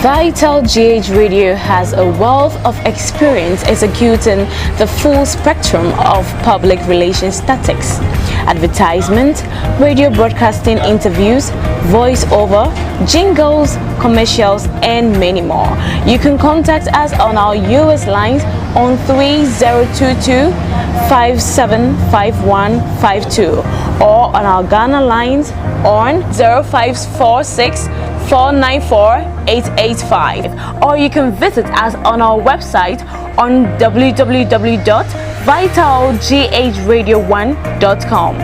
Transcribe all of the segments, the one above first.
VitalGH Radio has a wealth of experience executing the full spectrum of public relations tactics: advertisement, radio broadcasting, interviews, voice-over, jingles, commercials, and many more. You can contact us on our US lines on 3022-575152 or on our Ghana lines on 0546 494-885, or you can visit us on our website on www.vitalghradio1.com.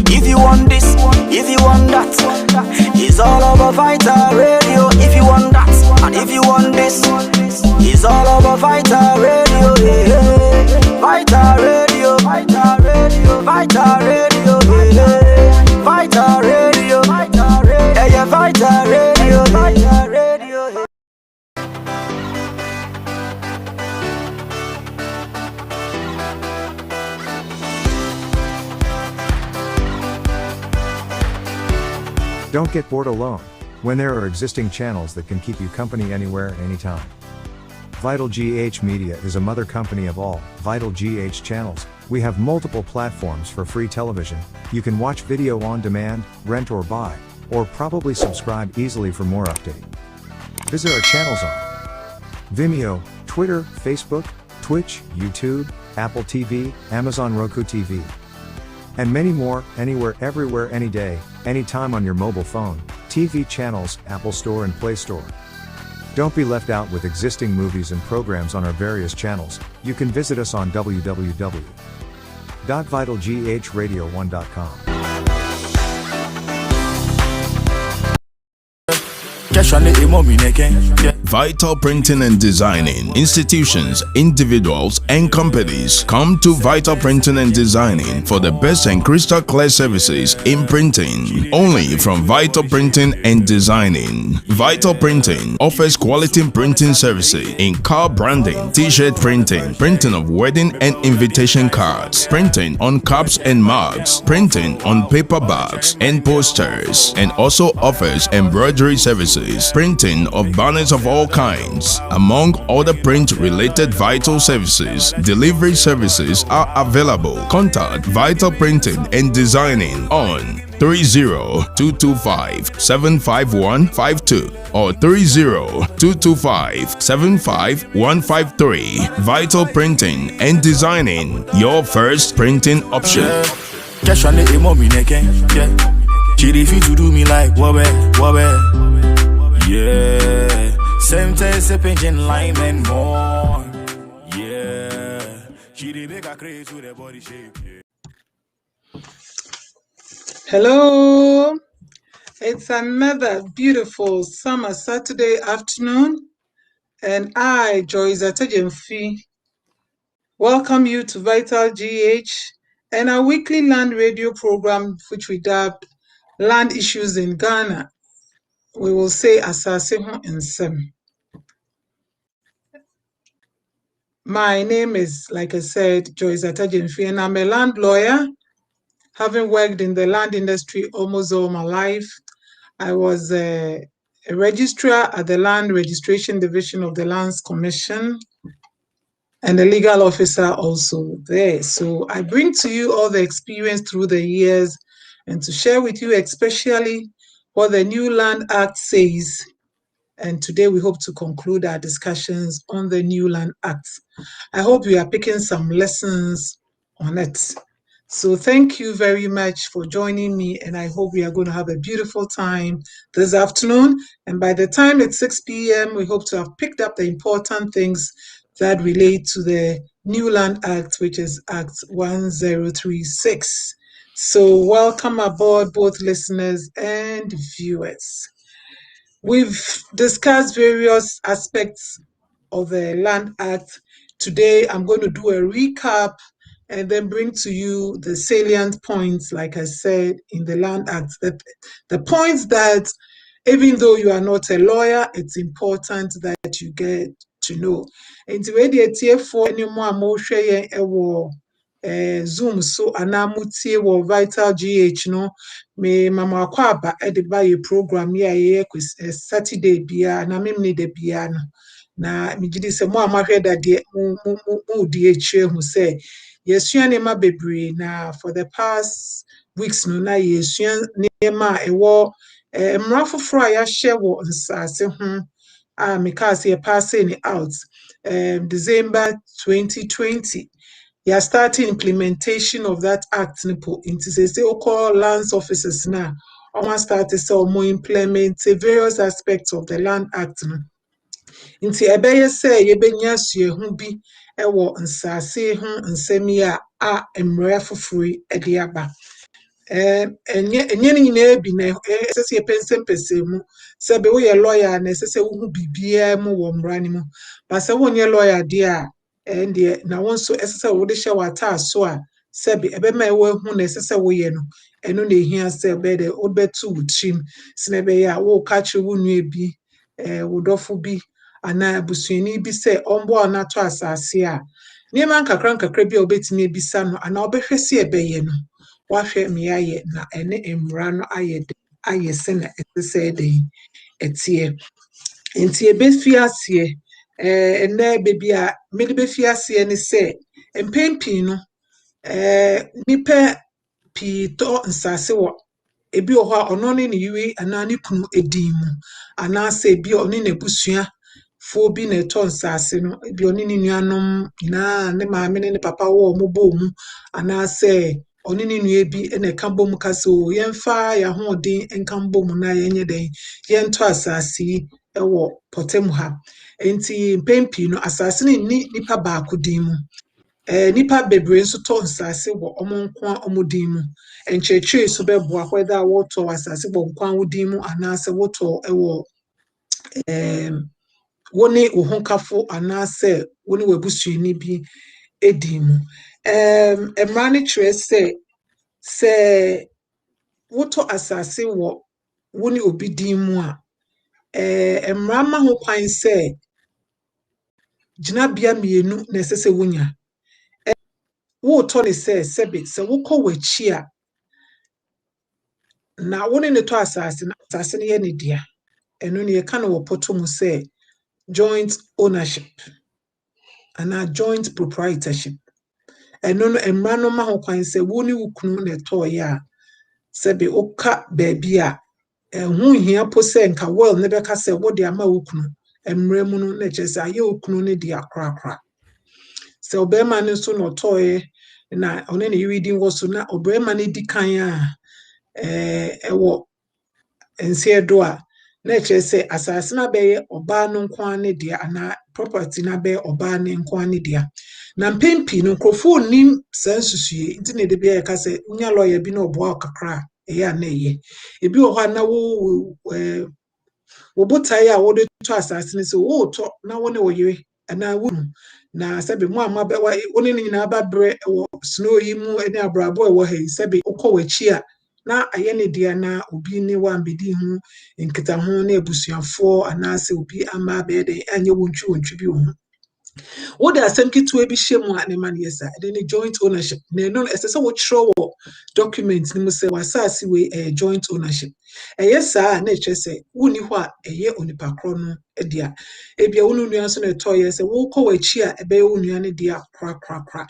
If you want this, if you want that, it's all over Vital Radio. If you want that, and if you want this, it's all over Vital Radio. Yeah. Vital Radio, Vital Radio, Vital Radio, yeah. Vital Radio, Vital Radio, yeah, Vital Radio, Vital Radio. Yeah. Don't get bored alone when there are existing channels that can keep you company anywhere, anytime. VitalGH Media is a mother company of all VitalGH channels. We have multiple platforms for free television. You can watch video on demand, rent or buy, or probably subscribe easily for more update. Visit our channels on Vimeo, Twitter, Facebook, Twitch, YouTube, Apple TV, Amazon Roku TV, and many more, anywhere, everywhere, any day, anytime on your mobile phone, TV channels, Apple Store and Play Store. Don't be left out with existing movies and programs on our various channels. You can visit us on www.vitalghradio1.com. Vital Printing and Designing. Institutions, individuals, and companies come to Vital Printing and Designing for the best and crystal clear services in printing. Only from Vital Printing and Designing. Vital Printing offers quality printing services in car branding, t-shirt printing, printing of wedding and invitation cards, printing on cups and mugs, printing on paper bags and posters, and also offers embroidery services, printing of banners of all kinds, among other print-related vital services. Delivery services are available. Contact Vital Printing and Designing on 30-225-75152 or 30-225-75153. Vital Printing and Designing, your first printing option. Chirifi to do me like wabe, yeah. Same taste, a pinching lime and more, yeah. Chiri make a craze with a body shape, yeah. Hello, it's another beautiful summer Saturday afternoon, and I, Joyce Atajemfi, welcome you to Vital GH and our weekly land radio program, which we dubbed Land Issues in Ghana. We will say Asase Ho Nsem. My name is, like I said, Joyce Atajemfi, and I'm a land lawyer, having worked in the land industry almost all my life. I was a registrar at the Land Registration Division of the Lands Commission and a legal officer also there. So I bring to you all the experience through the years and to share with you especially what the new Land Act says. And today we hope to conclude our discussions on the new Land Act. I hope we are picking some lessons on it. So thank you very much for joining me, and I hope we are going to have a beautiful time this afternoon. And by the time it's 6 p.m., we hope to have picked up the important things that relate to the new Land Act, which is Act 1036. So welcome aboard, both listeners and viewers. We've discussed various aspects of the Land Act. Today, I'm going to do a recap and then bring to you the salient points, like I said, in the Land Act. The points that, even though you are not a lawyer, it's important that you get to know. And Zoom so anamutie wo VitalGH no me mama akwaba e de ba program ya ye Saturday bia na memni de bia no na migidi se mo amahwe da de mu di echire hu se yesua ne ma bebre na for the past weeks no na yesua ne ma ewo mmra foforo a ya hye wo nsase ho a because ye passing it out December 2020 you are starting implementation of that act nipo into say call lands officers now almost started so more implement various aspects of the land act no nti ebeye say yebenya suehu bi ewo nsase ho nsemi a emre fofori e de aba enye ne nyina bi na esese pensempese mu se be wo ye lawyer na esese wo hu bibia mu wo mra ni mu ba se wo nye lawyer de a ende na won so esese wo de hye wata so a se be ebe ma wo hu na esese wo ye no eno na ehia se be de wo betu wutrim se be ya wo ka che wo nu ebi wo dofo bi ana abusuani bi se ombo na to asase a niema nkakra bi obetimi ebisa no ana obehwese ebeye no wahwe me aye na ene emra no aye se na etese de etie nti ebefi ase ene bebi a mede befi ase ne se empempi no nipa pi to nsase wo ebi ho a ono ne yiwi ana ne kunu edin mu ana se ebi oni ne busua fo bi na eto nsase no ebi oni ne nuanom na ne maame ne papa wo mo bo mu ana se oni ne nua bi na ka bom kase o yemfa ya hodin enka bom na yenye den yento asase ewo potem ha enti mpempi no asase ni nipa ba akudin mu nipa bebre nso to nsase wo omonkwa omudin mu enchechwe so beboa whether woto asase bo nkwa wudin mu anase woto ewo woni uhonkafo anase woni webusuani bi edin mu emrani chere se woto asase wo woni obi din mu a emrama ho kwan se jinabia mienu na esese wonya wo to ne se wokọ wachi a na woni ne to asase na asase ne ye ne dia eno ne ye ka no wopoto mu se joint ownership and joint proprietorship eno no emra no ma ho kwan se woni wukunu ne to ya sebe oka baby a hu hia po se nka well ne beka se wo de ama wukunu emra mu no na chese aye wukunu ne dia krakra se obema ne so no toye na one ne reading wo so na obema ne dikan a ewo ense do a na chese asase na be oba no nko ne dia ana property na be oba ne nko ne dia na mpempi no krofo nim sansusue nti ne de bia ka se nya lawyer bi na obo kakra eya na eye ebi wo ha na wo botai a wo de to asase ne se wo to na wo ne wo yire ana wo na sebe mu amaba woni nyina aba bre wo snow yi mu ene abrabo wo ha sebe ukọ wachi a na aye ne dia na obi ne wa mbedi hu nkita hu na ebusuafo ana se obi ama be de anye wontwi bi ho wo da asem kitu ebi hyemu a ne man yesa de joint ownership ne no esese wo chro wo document ni mu se wasasi we joint ownership yesa na echese woni ho a eye onipa kro no dia ebia wonu nua so na to yesa wo kọ wachi a ebe wo nua ne dia kra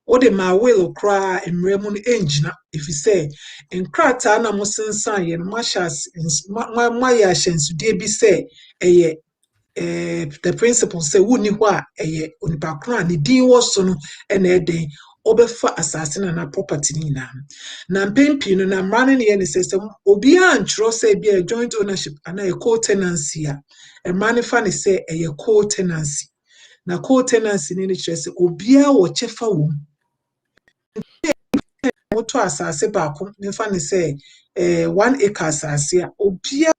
o de ma will kra emremu no engina if you say enkrata na mo sensan ye no mashas ma ya hyensude bi se eye the principle say woni ho a eye onipa kro a ne din wo so no na eden obefa asase na property ni na mpempi no na mrane ne ye ne say obi a ntro say bi a joint ownership ana a co-tenancy a mrane fa ne say eye co-tenancy na co-tenancy ni chere obi a wo chefa wo moto asase baako me fa ne say 1 acre asase a obi a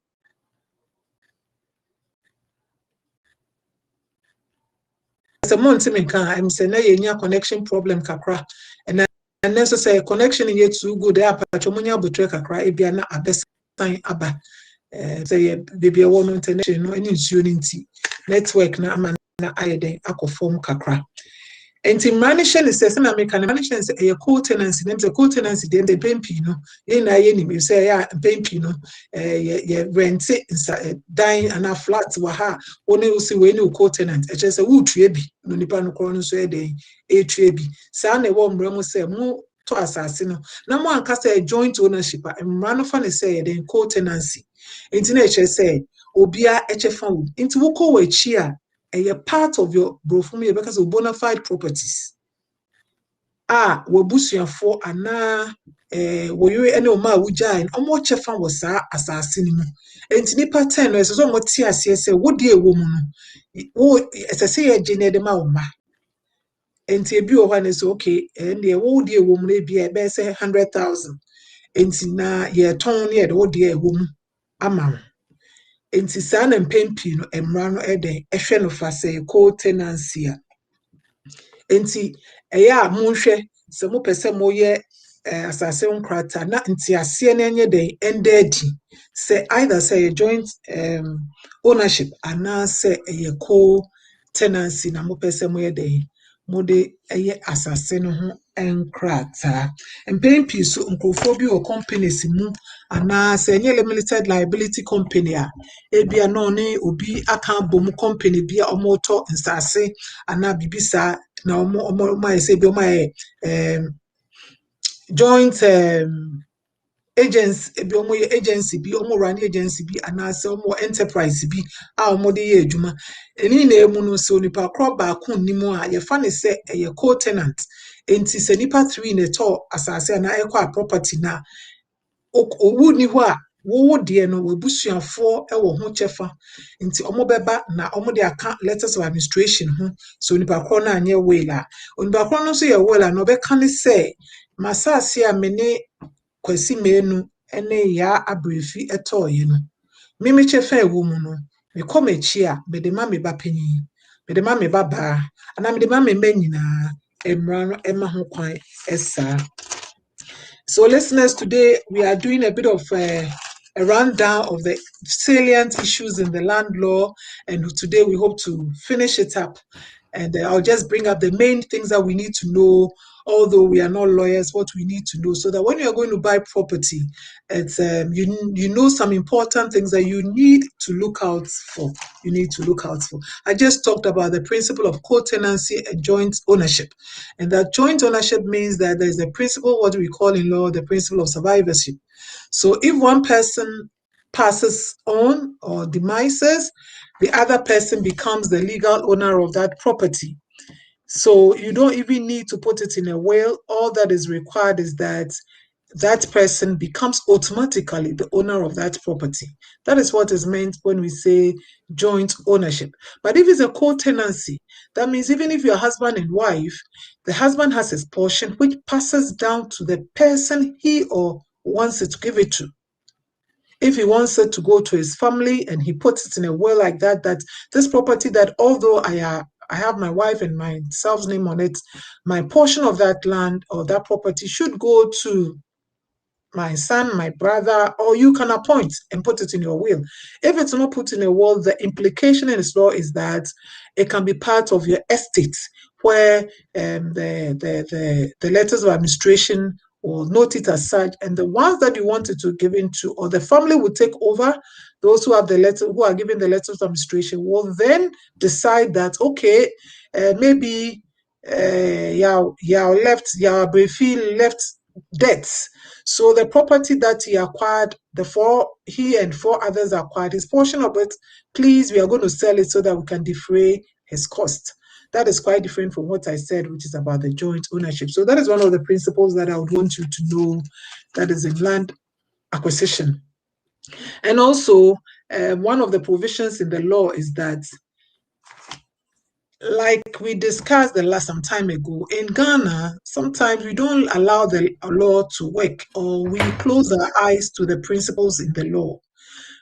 se monti me kan am say na ye nya connection problem kakra and then so say connection ye too good e apacho munya botre kakra e bia na abesan aba say baby wo no internet no any nsuo nti network na ama na ayeden akofom kakra Enti manation is say na make an manation say a co-tenancy names a co-tenancy then the pempi no ye na ye ni say ya pempi no ye rent it dying and a flat wa ha only usi we ni co-tenant e che say wo tue bi no nipa no kro no so e den e tue bi sa na wo mra mu say mu to asase no na mo anka say joint ownership a mra no fa ne say den co-tenancy enti na e che say obia e che fa wo enti wo ko wa chi a a part of your brofumi because of bona fide properties. Wabusuafo ana woywe ene o ma wuja en omo chefa wo saa asase ni mu enti nipa 10 no eso mo ti ase se wodi ewo mu no wo esese ye gene de ma wo ma enti ebi o hwa ne so okay ene wo wodi ewo mu na bia e be se 100,000 enti na ye ton ne de wodi ewo mu ama enti saa na mpempi no emra no eden ehwe no fa se co-tenancy enti eya monhwe se mo pese mo ye asase nkrata na ntiase na enye den enda adi se either say a joint ownership ana se a co-tenancy na mo pese mo ye den mo de eye asase no ho nkrata mpempi so nkrofo bi o companies mu ana se enye limited liability company a ebia no ne obi aka bom company bia omoto nsase ana bibisa na omo ma say bi omo joint agency bi omo agency bi omo run agency bi ana say omo enterprise bi a omo de ye adwuma eni na emu no so nipa kro ba ko nimu a ye fa ne say ye co-tenant enti se nipa 3 ne to asase na ekwa property na owu ni ho a wo de no wabusuafo e wo ho chefa nti omo beba na omo de aka letters of administration ho so nipa kro na anye will a nipa kro no so ye will a no be kan say masase a mene kwasi menu ene ya abrefi etoye no mimi chefa ewu mu no me komachi a me de ma me ba panyin me de ma me ba ba ana me de ma me nyina emra no ema ho kwan esa. So listeners, today we are doing a bit of a rundown of the salient issues in the land law, and today we hope to finish it up. And I'll just bring up the main things that we need to know, although we are not lawyers, what we need to know, so that when you are going to buy property, it's you know some important things that you need to look out for. You need to look out for. I just talked about the principle of co-tenancy and joint ownership, and that joint ownership means that there is a principle, what we call in law, the principle of survivorship. So if one person passes on or demises, the other person becomes the legal owner of that property. So you don't even need to put it in a will. All that is required is that that person becomes automatically the owner of that property. That is what is meant when we say joint ownership. But if it's a co-tenancy, that means even if you're husband and wife, the husband has his portion which passes down to the person he or wants it to give it to. If he wants it to go to his family and he puts it in a will like that, that this property that although I have my wife and myself's name on it, my portion of that land or that property should go to my son, my brother, or you can appoint and put it in your will. If it's not put in a will, the implication in this law is that it can be part of your estate, where the letters of administration will note it as such, and the ones that you wanted to give into, or the family will take over. Those who have the letter, who are given the letters of administration, will then decide that okay, maybe Brefi left debts. So the property that he acquired, he and 4 others acquired his portion of it. Please, we are going to sell it so that we can defray his cost. That is quite different from what I said, which is about the joint ownership. So that is one of the principles that I would want you to know that is in land acquisition. And also, one of the provisions in the law is that, like we discussed some time ago, in Ghana, sometimes we don't allow the law to work, or we close our eyes to the principles in the law.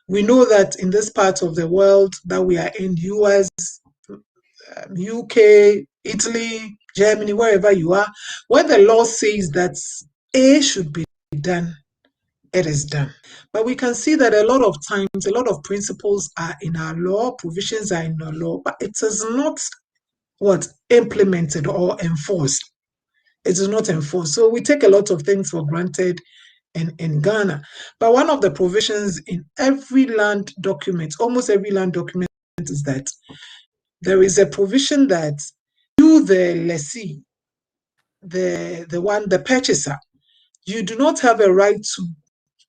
We know that in this part of the world that we are in, US, UK, Italy, Germany, wherever you are, when the law says that A should be done, it is done. But we can see that a lot of times, a lot of principles are in our law, provisions are in our law, but it is not implemented or enforced. It is not enforced. So we take a lot of things for granted in Ghana. But one of the provisions in every land document, almost every land document, is that there is a provision that you, the lessee, the purchaser, you do not have a right to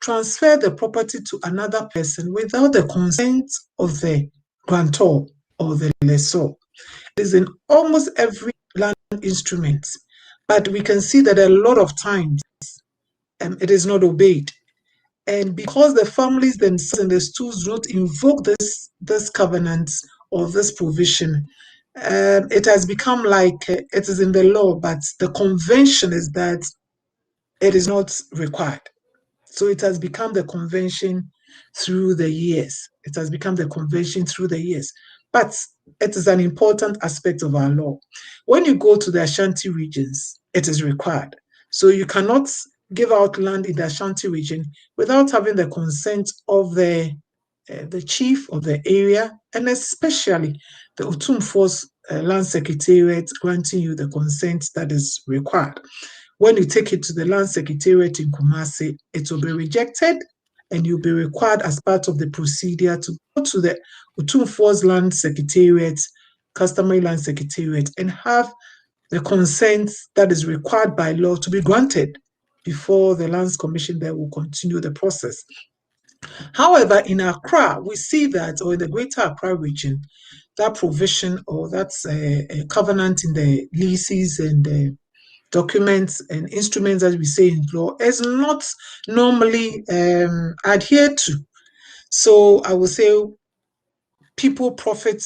transfer the property to another person without the consent of the grantor or the lessor. It is in almost every land instrument, but we can see that a lot of times it is not obeyed. And because the families themselves and the stools do not invoke this covenant or this provision, it has become like it is in the law, but the convention is that it is not required. So it has become the convention through the years. It has become the convention through the years. But it is an important aspect of our law. When you go to the Ashanti regions, it is required. So you cannot give out land in the Ashanti region without having the consent of the chief of the area, and especially the Otumfor's land secretariat granting you the consent that is required. When you take it to the land secretariat in Kumasi, it will be rejected and you'll be required as part of the procedure to go to the Otumfor's land secretariat, customary land secretariat, and have the consent that is required by law to be granted before the Lands Commission there will continue the process. However, in Accra, we see that, or in the Greater Accra region, that provision or that's a covenant in the leases and documents and instruments, as we say in law, is not normally adhered to. So I would say people profit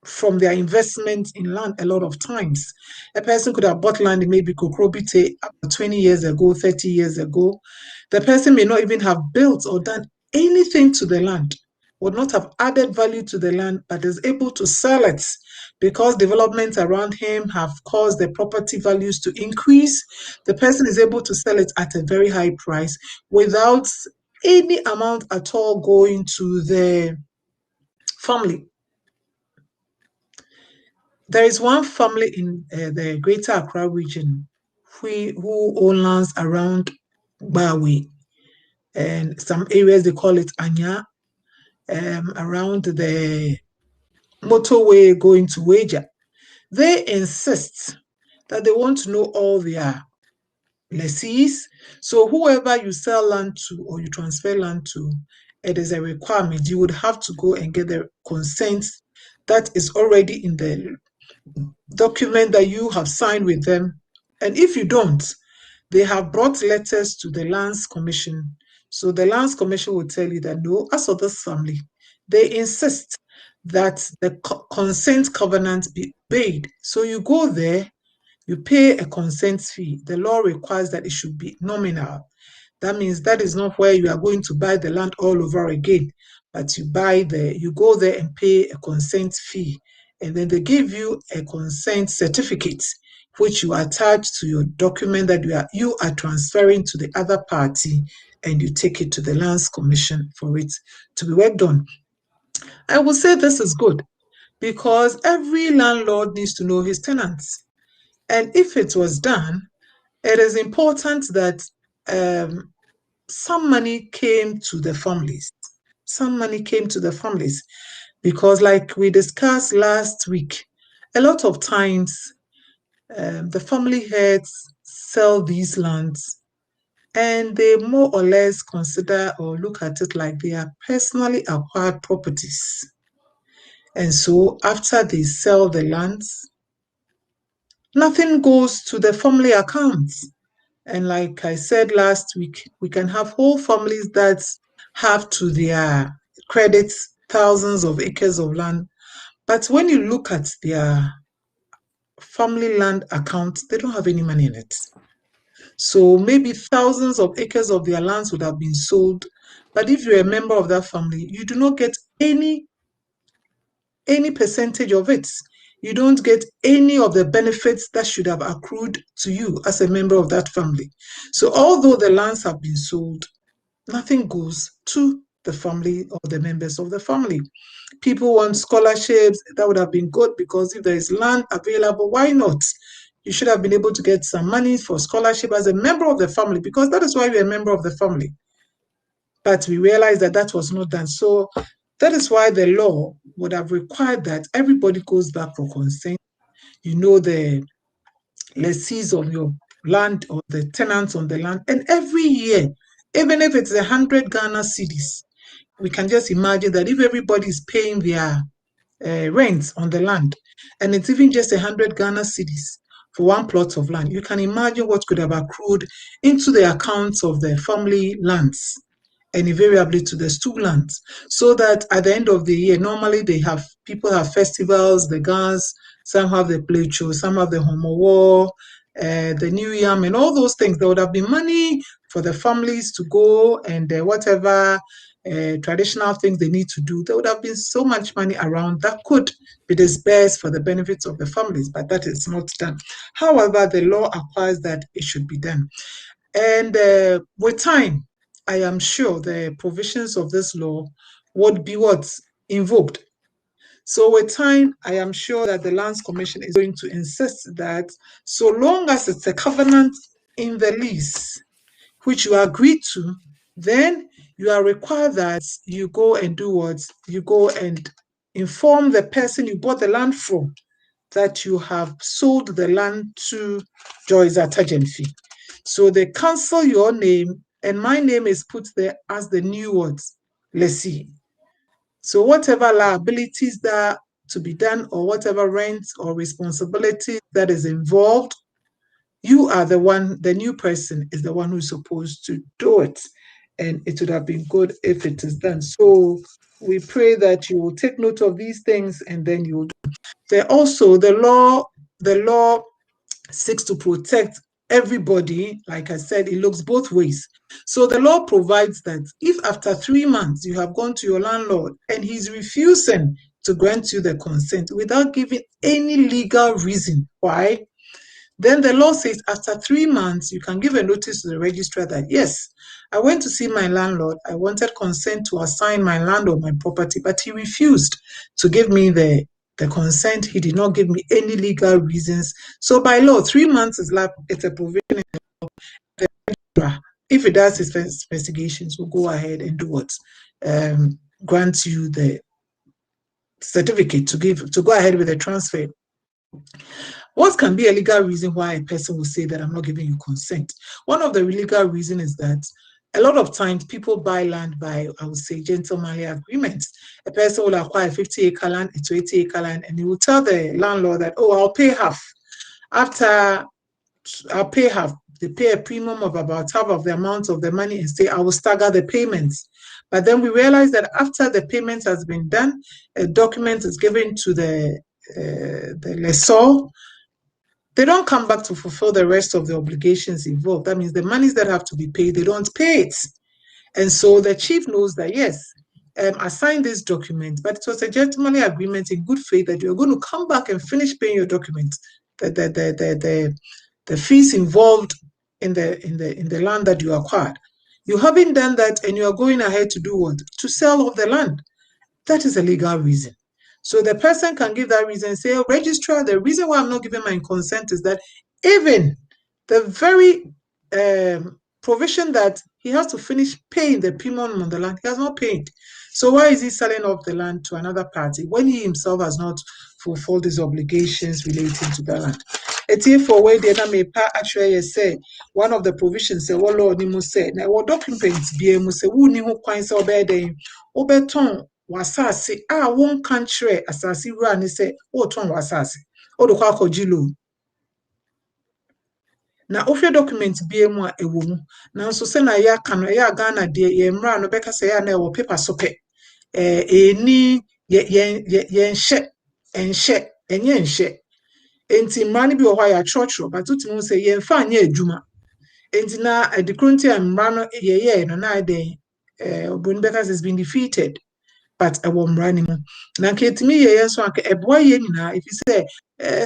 from their investment in land a lot of times. A person could have bought land in maybe Kokrobite 20 years ago, 30 years ago. The person may not even have built or done anything to the land, would not have added value to the land, but is able to sell it because developments around him have caused the property values to increase. The person is able to sell it at a very high price without any amount at all going to the family. There is one family in the Greater Accra region who own lands around Bawi and some areas they call it Anya, around the motorway going to Waja. They insist that they want to know all their lessees. So whoever you sell land to or you transfer land to, it is a requirement. You would have to go and get the consent that is already in the document that you have signed with them. And if you don't, they have brought letters to the Lands Commission. So the Lands Commission will tell you that no, as of this family, they insist that the consent covenant be paid. So you go there, you pay a consent fee. The law requires that it should be nominal. That means that is not where you are going to buy the land all over again, but you go there and pay a consent fee. And then they give you a consent certificate, which you attach to your document that you are transferring to the other party, and you take it to the Lands Commission for it to be worked on. I would say this is good because every landlord needs to know his tenants. And if it was done, it is important that some money came to the families. Some money came to the families because, like we discussed last week, a lot of times the family heads sell these lands and they more or less consider or look at it like they are personally acquired properties. And so after they sell the lands, nothing goes to the family accounts. And like I said last week, we can have whole families that have to their credit thousands of acres of land. But when you look at their family land accounts, they don't have any money in it. So maybe thousands of acres of their lands would have been sold. But if you're a member of that family, you do not get any percentage of it. You don't get any of the benefits that should have accrued to you as a member of that family. So although the lands have been sold, nothing goes to the family or the members of the family. People want scholarships. That would have been good, because if there is land available, why not? You should have been able to get some money for scholarship as a member of the family, because that is why you're a member of the family. But we realized that that was not done. So that is why the law would have required that everybody goes back for consent. You know, the lessees of your land or the tenants on the land. And every year, even if it's 100 Ghana cedis, we can just imagine that if everybody is paying their rent on the land, and it's even just 100 Ghana cedis for one plot of land, you can imagine what could have accrued into the accounts of the family lands, and invariably to the stool lands, so that at the end of the year, normally people have festivals, the guns, some have the play show, some have the homo war, the new yam, and all those things. There would have been money for the families to go and whatever traditional things they need to do. There would have been so much money around that could be dispersed for the benefits of the families, but that is not done. However, the law requires that it should be done. And with time, I am sure the provisions of this law would be invoked. So with time, I am sure that the Lands Commission is going to insist that so long as it's a covenant in the lease, which you agreed to, then you are required that you go and do what? You go and inform the person you bought the land from that you have sold the land to Joyce Atajenfi. So they cancel your name, and my name is put there as the new lessee. So whatever liabilities that to be done, or whatever rent or responsibility that is involved, you are the new person is the one who's supposed to do it. And it would have been good if it is done. So we pray that you will take note of these things, and then you will do. Also, the law seeks to protect everybody. Like I said, it looks both ways. So the law provides that if after 3 months you have gone to your landlord and he's refusing to grant you the consent without giving any legal reason why, then the law says after 3 months, you can give a notice to the registrar that, yes, I went to see my landlord. I wanted consent to assign my land or my property, but he refused to give me the consent. He did not give me any legal reasons. So by law, 3 months is like, it's a provision in the law. The registrar, if it does its investigations, will go ahead and do what? Grant you the certificate to go ahead with the transfer. What can be a legal reason why a person will say that I'm not giving you consent? One of the legal reasons is that a lot of times people buy land by, I would say, gentlemanly agreements. A person will acquire 50-acre land, a 20-acre land, and he will tell the landlord that, oh, I'll pay half. After I'll pay half, they pay a premium of about half of the amount of the money and say, I will stagger the payments. But then we realize that after the payment has been done, a document is given to the lessor. They don't come back to fulfill the rest of the obligations involved. That means the monies that have to be paid, they don't pay it. And so the chief knows that, yes, I signed this document, but it was a gentlemanly agreement in good faith that you're going to come back and finish paying your document. The fees involved in the land that you acquired. You haven't done that, and you are going ahead to do what? To sell off the land. That is a legal reason. So the person can give that reason and say, oh, registrar, the reason why I'm not giving my consent is that even the very provision that he has to finish paying the premium on the land, he has not paid. So why is he selling off the land to another party when he himself has not fulfilled his obligations relating to the land? It's here for where the other actually say one of the provisions say what law ni say now what documents be say who ni who kwan say obey obeton wasase won country asase wura ni say o ton wasase o do kwa akogilo na ofie document bie mu a ewo mu na nso se na ya ka no ya Ghana de ye mra no beka se ya na ewo paper so pe eni ye enhye enti mra ni bi wo ya church but tutimi se ye mfa anya adwuma enti na adikronti mra no ye no na den obun beka has been defeated. But a warm running. Now, Kate me, yes, one a boy, if you say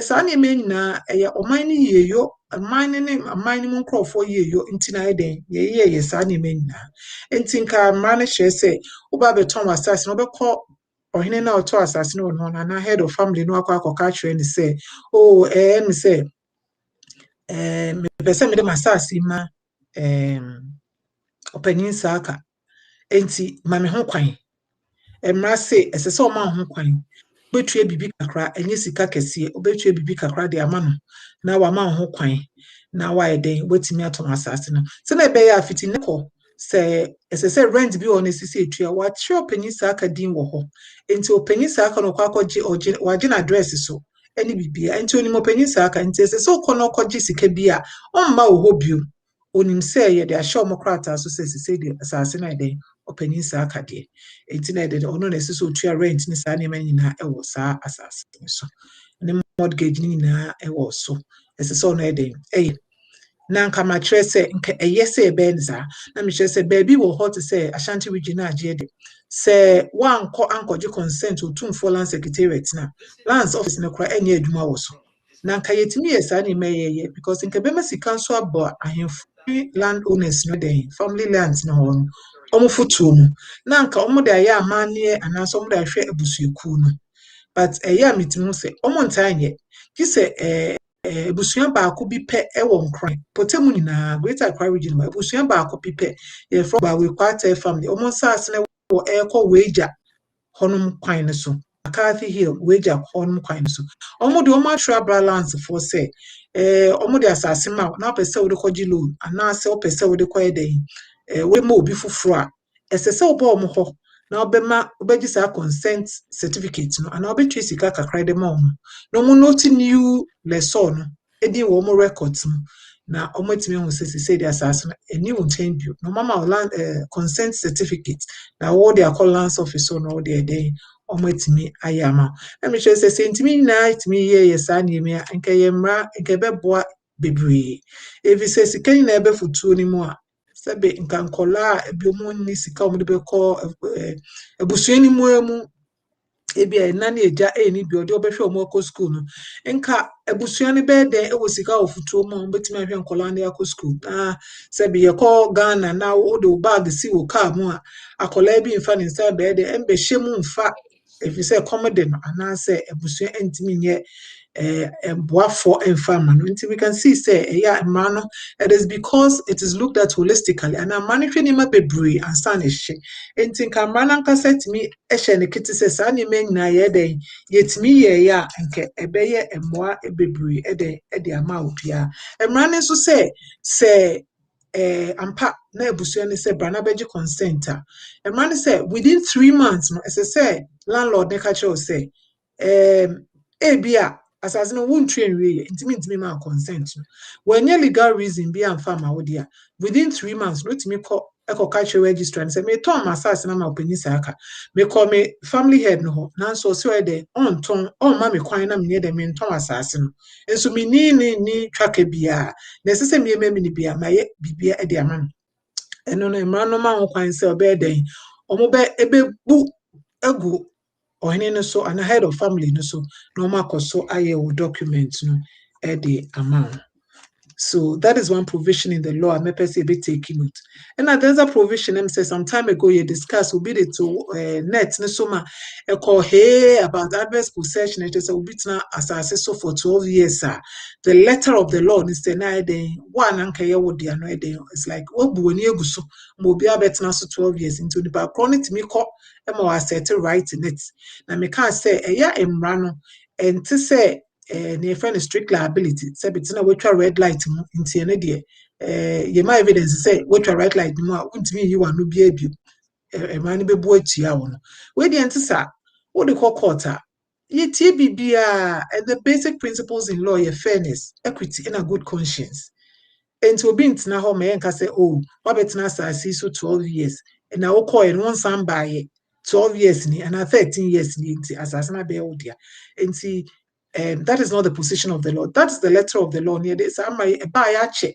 Sani menina omani yeyo mine mu nkrofo yeyo ntina eden ye sani menina ntinka mrane hye se oba beton asase no bekọ ohene na oto asase no no na head of family no akọ akọka kire ni se oh me se me pese me de masase ma opanyin saka enti ma me ho kwan emra se esese o ma ho kwan obetue bibi kakra enye sika kese obetue bibi kakra de ama no na wa ma ho kwan na wa eden wetimi atom asase no se na ebe ya afiti ne ko se esese rent bi on esisi etua wa chi opanyin saka din wo ho enti opanyin saka no kwa akọje waje na address so eni bibia enti onim opanyin saka enti esese okọ no akọje sika bi a on ma wo ho bio onim se ye de ahye omokrata so se esese de asase na eden opanyin saka de enti na eden ono na esese otua rent ni sa na nyina ewo sa asase so ne mortgage ni nyina ewo so esese ono eden na nka ma kire se nka se ebe nza na me kire se baby wo hot se Ashanti region agye de se wan ko ankoje consent otumfo land secretariat na lands office ne kura enye adwuma wo so na nka yetimi yesa na meyeye because nka be masika nso abo ahemfo land owners no den family lands no ho omo fotuo mu na nka omo de aye amane anaso omo de ahwe abusueku no but a meeting se omo ntanye ki se ebusua baako bi pe ewo nkran potemu nyina Greater Accra region ma ebusua baako bi pe ye from ba we quarter family omo sase na wo ekọ weja honum kwan ne so McCarthy Hill weja honum kwan ne so omo de omo atwa balance for say omo de asase ma na pese wo de koji loan ana se wo pese wo de koy den we ma obi fufuro a esese obo omo ho na obema obeji sa consent certificate no ana obetwe sika kakra de ma omo no mo note new lesson no edi wo mo records no na omo timi hu se de asase no eni won bio no mama land consent certificate na wo de call lands officer no de den omo timi ayama na me se sentimi na timi ye sa na emi anka ye mra anka beboa bebre evi se sika na ebe futuo ni mu a sebe nka nkola ebiomu ni sika omo de bekọ ebusuani mu ebia na na eja eni bi ode obehwe omo akọ school no nka ebusuani be den ewo sika ofutuo mu betimi ahwe nkola na akọ school sebe ye call Ghana na wo de bag si wo car mu a akola bi mfa ni nsa be den embe hyemu mfa if say comedy no anase ebusua entimi nye boafo enfama no nti we can see say man it is because it is looked at holistically and I'm managing ma bebre and stand ehye enti kan man anka setimi ehye ne kiti say sa ne nyina ye den yetimi ye ya nke ebeye emmoa bebre ede ama opia emran nso say ampa na ebusua ne say brana beji consent emran say within 3 months no say landlord ne ka che say ebia asase no wontu enwie intimi ma consent no when legal reason be am farm awdia within 3 months no timi eko che register and say me ton asase na ma opanyi saka me call me family head no ho na so so e de on ma me kwan na me de me ton asase no enso me ni twaka bia na sese me ni bia ma ye bibia e de ama no eno no emra no ma ho kwan say obe den omo be ebebu egu ohene no so and head of family no so no makoso aye wo document no e de amount. So that is one provision in the law. I'm a person be taking note. And there's a provision. Say some time ago you discussed will be the to net. No soma a call hey about adverse possession. It is a bit now as I say so for 12 years. The letter of the law is the one anka ya wo dia no eden. It's like what buoni eguso mo bia betna so 12 years into the background to me call e mo assert right in it. Na me can say eya emra no and to say near friend strict liability. Say betina we try red light into an idea. You my evidence say we try red light more won't mean you are no be abu. A man be boy to ya one. We the answer what they call quarter. Ye TBBA and the basic principles in law, your fairness, equity, and a good conscience. And to be in home and say, oh, Robert's so 12 years. And I will call in one son by 12 years and 13 years as I be old dear. And see, that is not the position of the law. That's the letter of the law. Near this, I'm a buyache,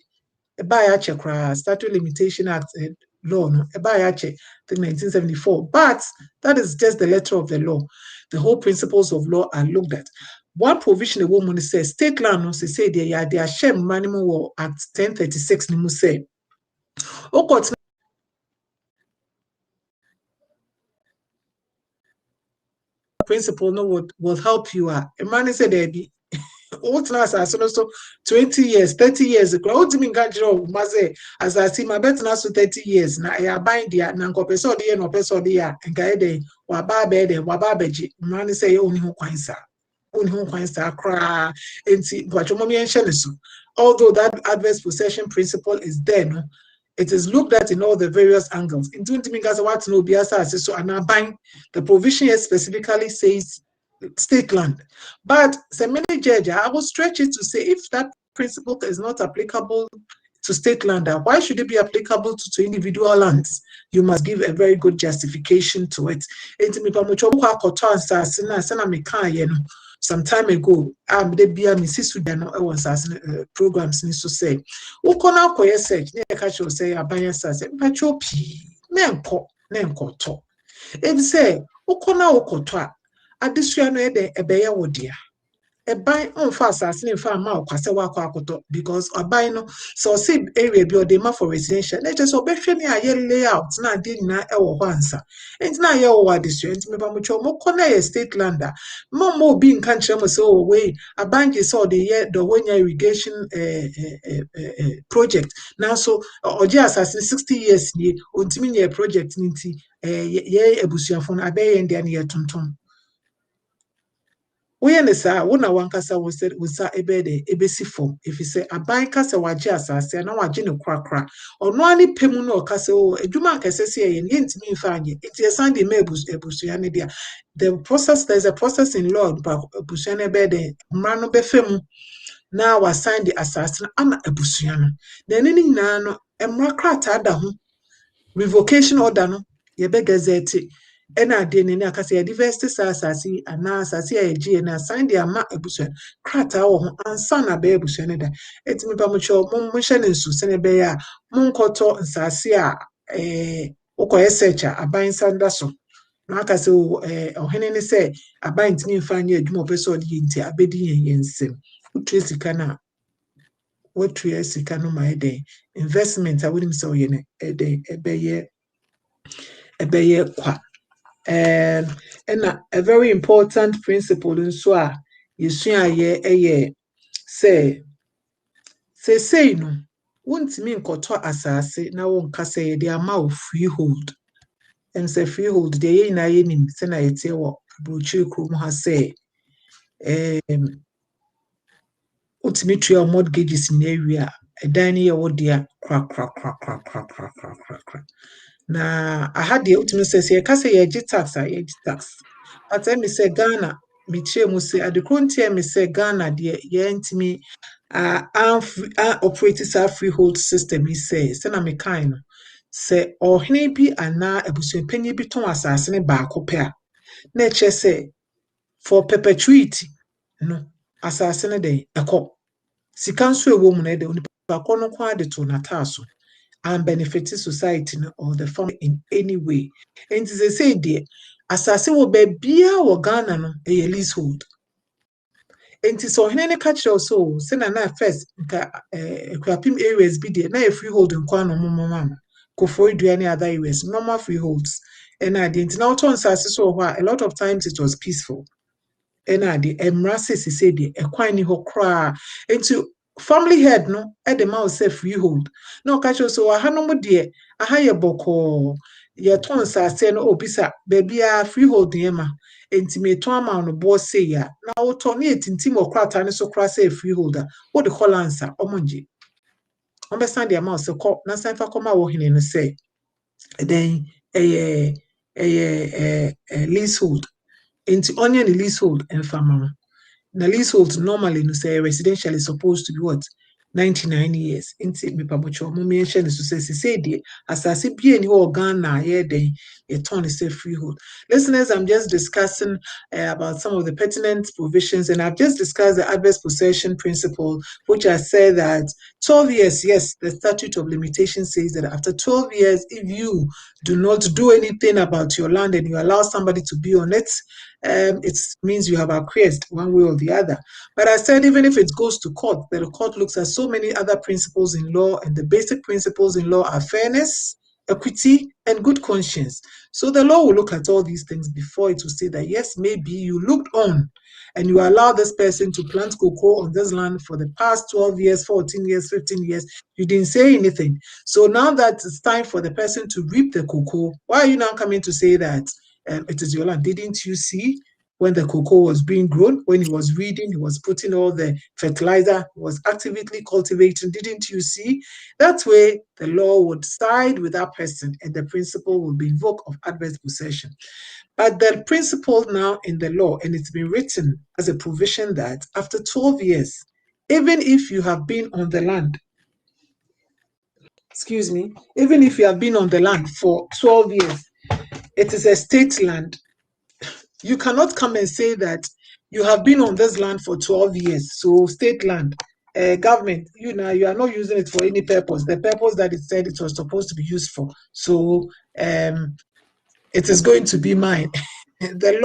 Statute Limitation Act law, no, a buyache, I think 1974. But that is just the letter of the law. The whole principles of law are looked at. one provision a woman says state land no say they are share minimum at 1036 ni mu say principle no will help you. A man said there be what last as so 20 years, 30 years ago. What do you mean ganjiro maze as I see my bet na so 30 years na I bind dia na nkopeso de no peso de ya nka de wa ba be de wa ba beji man say oni ho kwan sa kra enti gwachomo mi enhye ne so. Although that adverse possession principle is there, no, it is looked at in all the various angles. In what no biasa so and the provision here specifically says state land. But so many judge, I will stretch it to say if that principle is not applicable to state land, why should it be applicable to individual lands? You must give a very good justification to it. Some time ago, they be a Mrs. Sudan programs need to say, who can now queer search near catch or say a banner says, but your pee, nenko to. If say, who can now cotoa, at this year, a bear would dear. A buy on fast as in farm out because a buy no so same area be or for residential. Let us obey me a year layout now did not once. And now you this year me mucho more corner state lander. More being country so away a bank is all the year the one irrigation project. Now so or just as 60 years ye ultimate project ninti ye ebusia phone abey and then year tonton. We nesa wona wankasa wo sa ebede ebesi fom if you say aban kasa waje asase na waje ne krakra ono ani pemu na okasa o adwuma akase se ye ntimi mfa anye enti esande mebus ebusu ne dia the process there's a process in law but ebusu ne bede mra no befemu na wa sign the asase ama ebusu no na ne nyina no emra krata da ho revocation order no ye be gazette ena de ne akase ya diversity asasi ana asasi ya na sign the ama ebusu krata wo ho ansa na be ebusu ne da etimi pa mo cho mo hye ne nsu se ne be ya mo nkoto nsase a ukoye search aban sanda so na akase ohene ne se aban ntimi mfa anye adwuma opeso de nti abedi yensem utu sika na watu ya sika no ma ede investment a wonim se oyene ede ebeye kwa. And a very important principle in swa yesua ye say no wontimi nkoto asase na wonka say ye de ama freehold and say freehold de ye na ye nim se na yete wo brochi krom ha say utimi tua mortgages in area edan ye wo dia kra na ahade utimi say kase ye tax tax at me say Ghana me che mu say adekronti me say Ghana de ye ntimi operate sa freehold system he say na me kind no say ohene bi ana abusuapanyi bi ton asase ne ba kope a na che say for perpetuity no asase ne de ekọ sika nso ewo mu na de onipa kono kwa de to na taso and benefit society or the family in any way. And they say there, asase wo be bia wo Ghana no a leasehold. And so hene catch also say na first nka ekwapim areas bi there na a freehold nkwa no mama ko for do any other areas normal freeholds. And I didn't now turn asase so a lot of times it was peaceful. And I the emrase say the ekwan ni ho kra into family head no e de ma say freehold no catch so aha no mo de aha ye boko ye ton sase no obisa baby a freehold ye ma enti ton ama no bo say ya na wo ton e tintim okrata ne so kra say freeholder wo de call answer omonje on be stand the amount say call na san fa koma wo hene no say then leasehold enti onye the leasehold and farmer. The leasehold normally no say residential is supposed to be what 99 years. Inti me pabocho mo mention so say the asase bi any Ghana here dey a turn is freehold. Listeners, I'm just discussing about some of the pertinent provisions, and I've just discussed the adverse possession principle, which I said that 12 years, yes, the statute of limitation says that after 12 years, if you do not do anything about your land and you allow somebody to be on it, it means you have acquiesced one way or the other. But I said, even if it goes to court, the court looks at so many other principles in law, and the basic principles in law are fairness, equity, and good conscience. So the law will look at all these things before it will say that, yes, maybe you looked on and you allow this person to plant cocoa on this land for the past 12 years, 14 years, 15 years. You didn't say anything. So now that it's time for the person to reap the cocoa, why are you now coming to say that it is your land? Didn't you see when the cocoa was being grown, when he was weeding, he was putting all the fertilizer, he was actively cultivating? Didn't you see? That way, the law would side with that person and the principle will be invoked of adverse possession. But the principle now in the law, and it's been written as a provision that after 12 years, even if you have been on the land, even if you have been on the land for 12 years, it is a state land. You cannot come and say that you have been on this land for 12 years, so state land, government, you are not using it for any purpose, the purpose that it said it was supposed to be used for. So it is going to be mine. The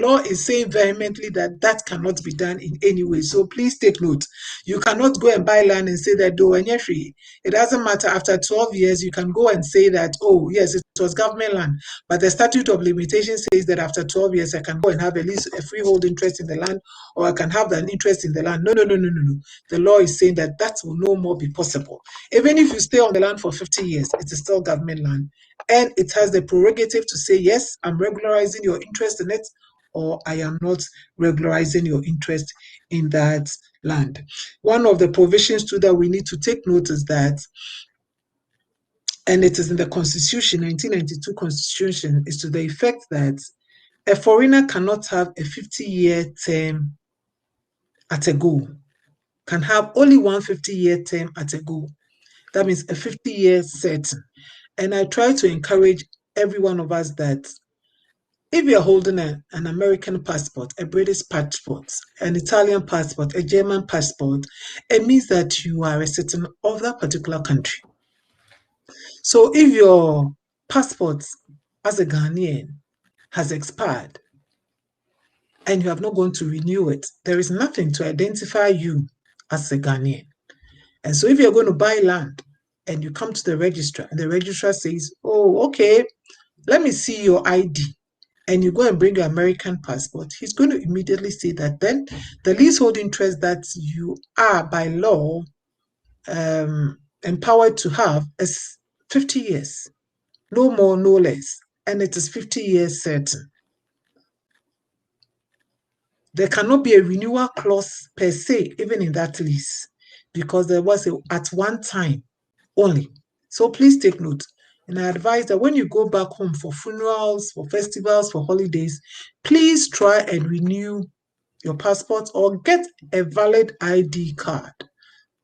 law is saying vehemently that that cannot be done in any way. So please take note. You cannot go and buy land and say that, though, it doesn't matter. After 12 years, you can go and say that, oh, yes, it was government land. But the statute of limitations says that after 12 years, I can go and have at least a freehold interest in the land, or I can have an interest in the land. No. The law is saying that that will no more be possible. Even if you stay on the land for 50 years, it is still government land. And it has the prerogative to say, yes, I'm regularizing your interest in it, or I am not regularizing your interest in that land. One of the provisions too that we need to take note is that, and it is in the Constitution, 1992 Constitution, is to the effect that a foreigner cannot have a 50-year term at a go, can have only one 50-year term at a go. That means a 50-year certain. And I try to encourage every one of us that if you're holding an American passport, a British passport, an Italian passport, a German passport, it means that you are a citizen of that particular country. So if your passport as a Ghanaian has expired and you have not gone to renew it, there is nothing to identify you as a Ghanaian. And so if you're going to buy land and you come to the registrar and the registrar says, oh, okay, let me see your ID, and you go and bring your American passport, he's going to immediately say that then the leasehold interest that you are by law empowered to have is 50 years, no more, no less, and it is 50 years certain. There cannot be a renewal clause per se, even in that lease, because there was at one time only. So please take note. And I advise that when you go back home for funerals, for festivals, for holidays, please try and renew your passport or get a valid ID card.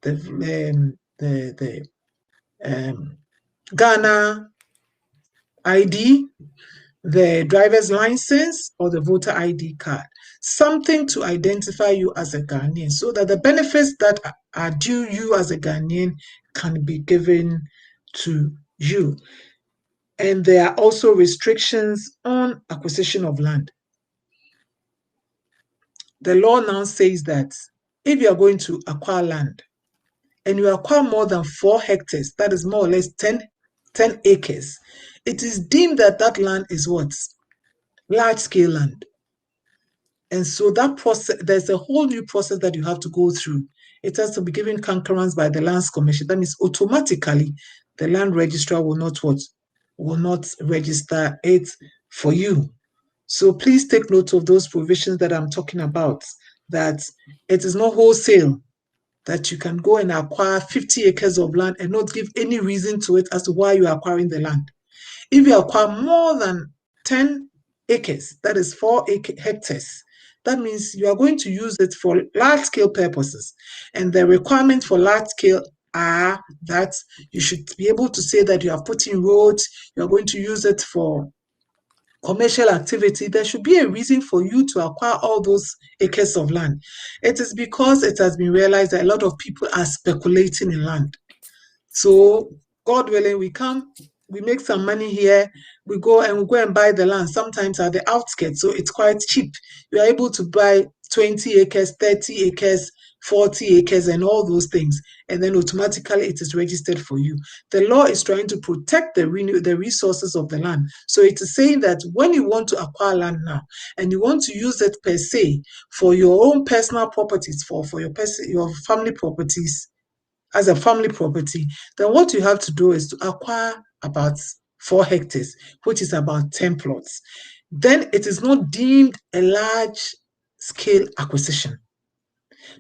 The Ghana ID, the driver's license, or the voter ID card. Something to identify you as a Ghanaian so that the benefits that are due you as a Ghanaian can be given to you. And there are also restrictions on acquisition of land. The law now says that if you are going to acquire land and you acquire more than 4 hectares, that is more or less 10 acres, it is deemed that that land is what? Large-scale land. And so that process, there's a whole new process that you have to go through. It has to be given concurrence by the Lands Commission. That means automatically the land registrar will not register it for you. So please take note of those provisions that I'm talking about, that it is not wholesale, that you can go and acquire 50 acres of land and not give any reason to it as to why you are acquiring the land. If you acquire more than 10 acres, that is 4 hectares, that means you are going to use it for large-scale purposes. And the requirements for large-scale are that you should be able to say that you are putting roads, you are going to use it for commercial activity. There should be a reason for you to acquire all those acres of land. It is because it has been realized that a lot of people are speculating in land. So, God willing, we come we make some money here, we go and buy the land, sometimes at the outskirts, so it's quite cheap. You are able to buy 20 acres, 30 acres, 40 acres, and all those things, and then automatically it is registered for you. The law is trying to protect the resources of the land. So it is saying that when you want to acquire land now, and you want to use it per se for your own personal properties, for your family properties, as a family property, then what you have to do is to acquire about 4 hectares, which is about 10 plots. Then it is not deemed a large scale acquisition.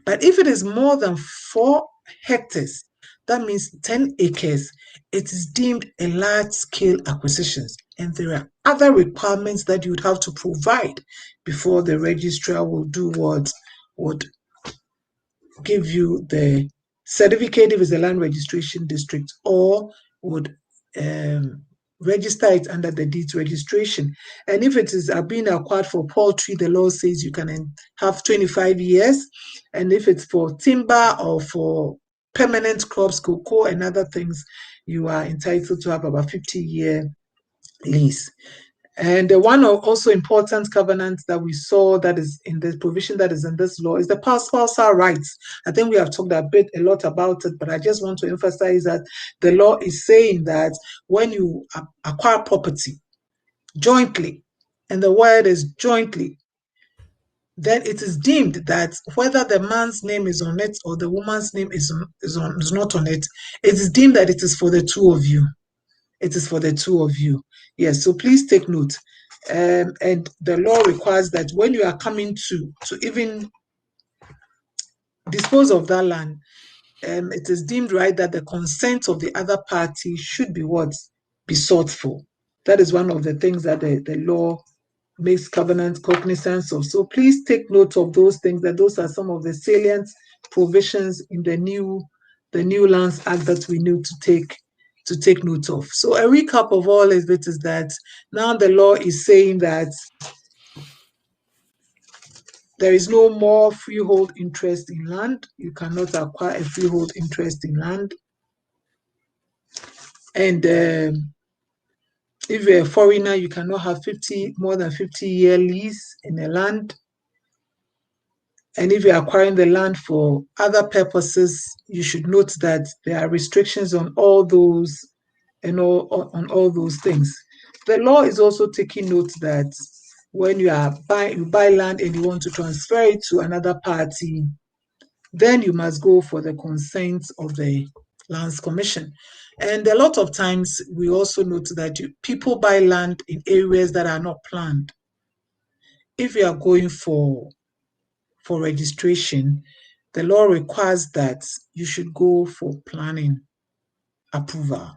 But if it is more than 4 hectares, that means 10 acres, it is deemed a large scale acquisition. And there are other requirements that you would have to provide before the registrar will do what would give you the certificate if it's a land registration district, or would register it under the deeds registration. And if it is being acquired for poultry, the law says you can have 25 years. And if it's for timber or for permanent crops, cocoa and other things, you are entitled to have about 50-year lease. And one also important covenant that we saw that is in the provision that is in this law is the spousal rights. I think we have talked a lot about it, but I just want to emphasize that the law is saying that when you acquire property jointly, and the word is jointly, then it is deemed that whether the man's name is on it or the woman's name is not on it, it is deemed that it is for the two of you. It is for the two of you. Yes, so please take note. And the law requires that when you are coming to even dispose of that land, it is deemed right that the consent of the other party should be be sought for. That is one of the things that the law makes covenant cognizance of. So please take note of those things, that those are some of the salient provisions in the new Lands Act that we need to take note of. So a recap of all of it is that now the law is saying that there is no more freehold interest in land. You cannot acquire a freehold interest in land. And if you're a foreigner, you cannot have more than 50-year lease in a land. And if you're acquiring the land for other purposes, you should note that there are restrictions on all those on all those things. The law is also taking note that when you buy land and you want to transfer it to another party, then you must go for the consent of the Lands Commission. And a lot of times we also note that people buy land in areas that are not planned. If you are going for registration, the law requires that you should go for planning approval.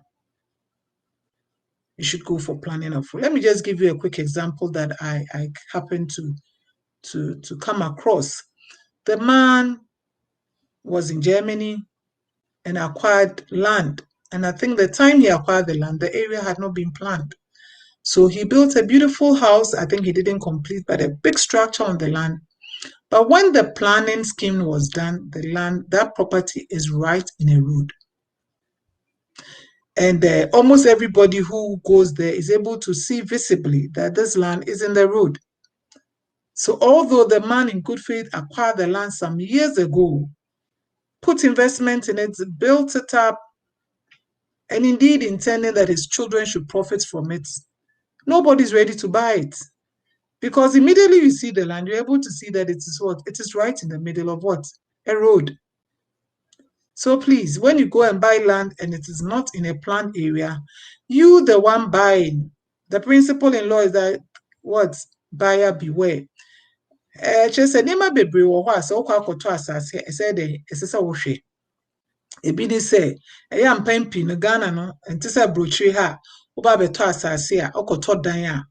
You should go for planning approval. Let me just give you a quick example that I happened to come across. The man was in Germany and acquired land. And I think the time he acquired the land, the area had not been planned. So he built a beautiful house. I think he didn't complete, but a big structure on the land. But when the planning scheme was done, that property is right in a road. And almost everybody who goes there is able to see visibly that this land is in the road. So although the man in good faith acquired the land some years ago, put investment in it, built it up, and indeed intending that his children should profit from it, nobody's ready to buy it. Because immediately you see the land, you're able to see that it is what? It is right in the middle of what? A road. So please, when you go and buy land and it is not in a planned area, you, the one buying, the principle in law is that what? Buyer beware. Just a name bebre wo ho asa okwa akoto asase e say de esesa wo hwe. Ebi ni say eya mpampi no Ghana no enti say brochire ha wo ba beto asase a okoto dan a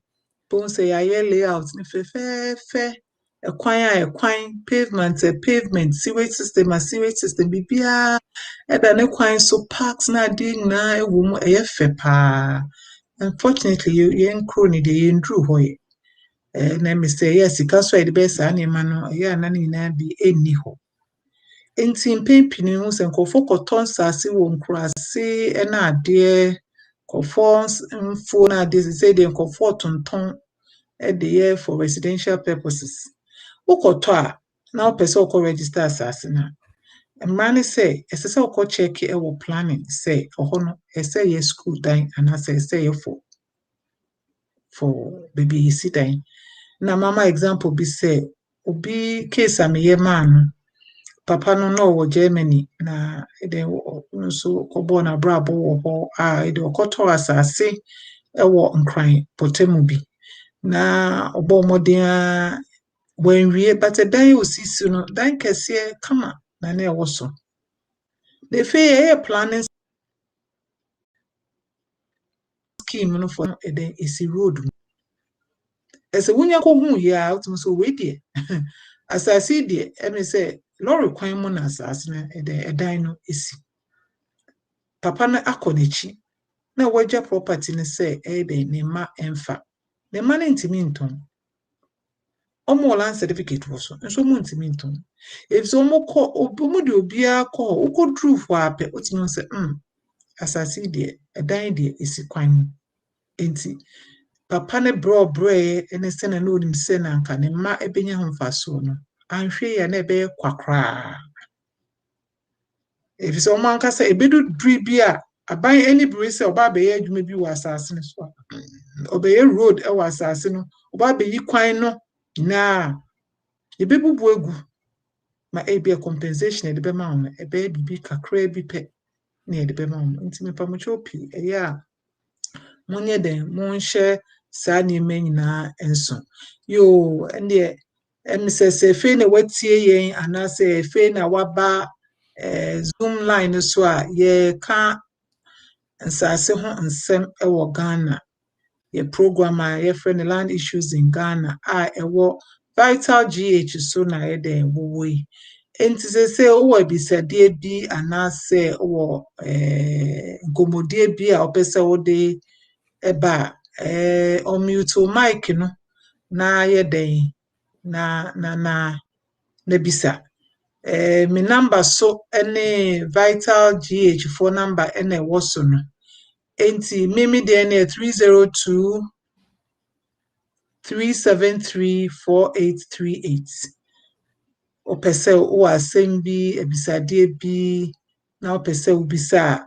bon say ya layout ni fe ekwan pavement sewage system bibia eda ne kwan so parks na ade na ewo mu eyefe pa. Unfortunately you nkro ni de yendru hoye. Na me say yes sika so ede be sa na ma no ya na ni na bi enni ho. Enti mpempini hu se nkofo koton sase wo nkurase na ade Conforms phone this say they comfort on ton at the year for residential purposes. Ukoto a now person ko register asasina. Mmane say ese uko check e wo planning say ohono ese ye school dan and say ye for baby sit dan. Na mama example be say obi case ameye man papa no wo Germany na ede nso kobo na brabo wo ho a ede okoto asase ewo nkran potemu bi na obo moden wenwie but dan osisi no dan kese kama na na ewo so the fair planning scheme no for ede esi road ese wunya ko hu ya otum so we die asase die eme say lorry kwan mu na asase na ede edan no esi papa na akonechi na wagya property ne say ede ne ma emfa ne ma ne ntimi nton omo land certificate wo so nso mo ntimi nton if so mo ko obo de obia ko ukodru fo ape otimi say asase die edan die esi kwan enti papa ne bro ene se na no nim se na nka ne ma ebenya ho mfaso no anhwe ya na ebe kwakra if so man ka say ebedu dri bi a aban any bri se oba be ye adwuma bi wa asase ne so obeye road e wa asase no oba be yi kwan no na ebebubu egu ma ebi compensation e de be ma on ebe bibi kakra bi pe na e de be ma on nti me pa mo chopi eya monye den monhye saa ni me nyina enso yo ende emsese fe na watie yen anase fe na waba zoom line so a ye ka nsase ho nsem ewo Ghana ye program a ye friend land issues in Ghana a ewo VitalGH so na ye den wo yi enti se o ebisade bi anase o gomodie bi a opese wo de eba on mute mic no na ye den na bisa me number so ene VitalGH phone number ene woso no enti mimi de ene 302 373 4838 opese o asem bi ebisade bi na opese ubisa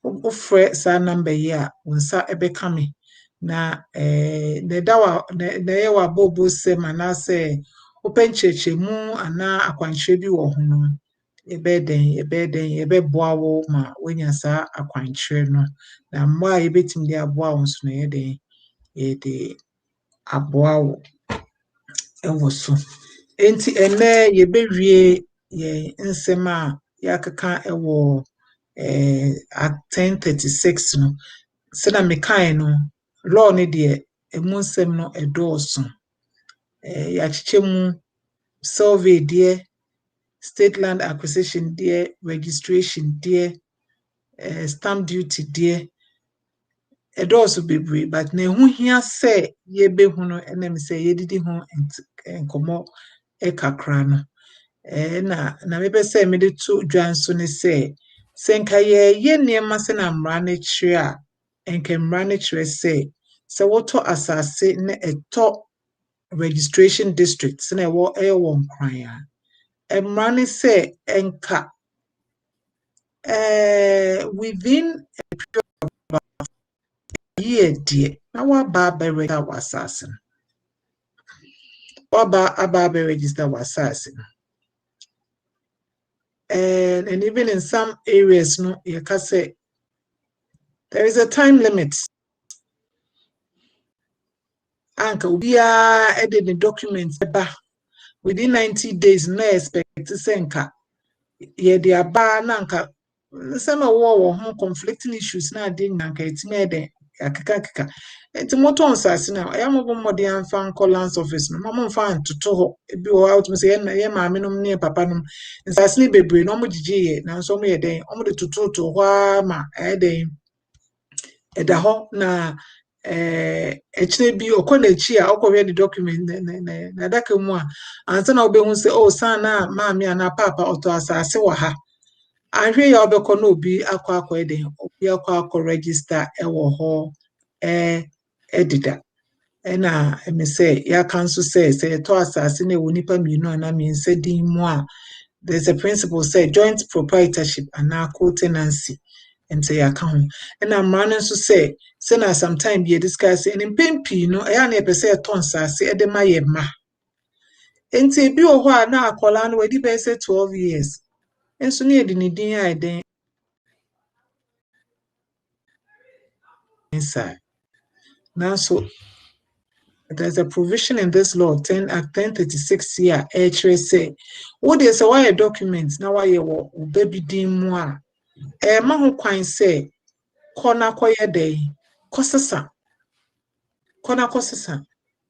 ofre sa number yi a wonsa ebeka me na ne dawa ne ye wa bobo se manase opencheche mu ana akwanhwe bi wo ho no ebe boa wo ma wonya sa akwanhwe no na mo a yebetim de aboa wo so no ye de aboa wo ewo so enti ene yebewie ye nsem a yakeka ewo at 10:36 no se na mekai no law ne de emu nsem no edoso ya chichemu survey de state land acquisition de registration de stamp duty de edoso bebre but na ehu hia se ye behu no enem se yedidi ho enkomo ekakra no na mebe se me de to dwanso ne se senka ye niema se na mra ne kire a enke mra ne kire se woto asase ne eto registration district se na ewo nkran a mra ne se enka within year die na wa ba register wasase wa ba register wasase and even in some areas no you can say there is a time limit anka ubia edit the documents eba within 90 days no expect senka ye de aba na anka some wo ho conflicting issues na dey nanka etime eden akaka enti moto onsase na ayamobo mode anfa lands office no mama mfa ntoto ho ebi o out me say ye maame nom ne papa nom nsase ne bebre no mo gigeye na nso mo ye den o mo de tototo ho ma eden eda ho na echire bi okona echi a okwowe the document na daka mu a ansa na obehun say oh sana maame ana papa oto asase wa ha ahwe ya obekọ no obi akọ eden obi akọ register ewo ho edida na me say ya kanso say to asase na wonipa mienu ana me nse din mu a there's a principle say joint proprietorship and co-tenancy and say account and I'm running to say na sometime be discuss and in pimpi no e na e say ton sase e de maye ma enti bi o ho a na akola no wedi be say 12 years enso na e di ni din a den inside now so there's a provision in this law 10 Act 1036 here say what is why documents now why you baby din mu a ma ho kwan say kona koye dey kosesa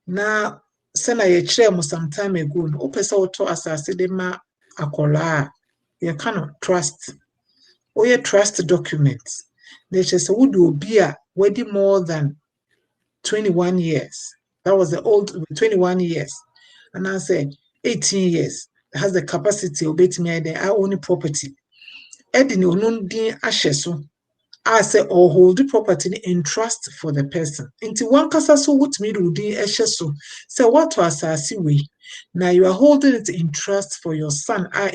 na se na ye kire mo some time ago no opese woto asase de ma akola ye kind trust oye trust documents they just would obi a wedi more than 21 years. That was the old 21 years. And I said 18 years has the capacity of betting me I own property. Edin onun din ahyeso. I say or hold the property in trust for the person. Into one kasa so what me do din ahyeso. Say what to asasi we. Now you are holding it in trust for your son, or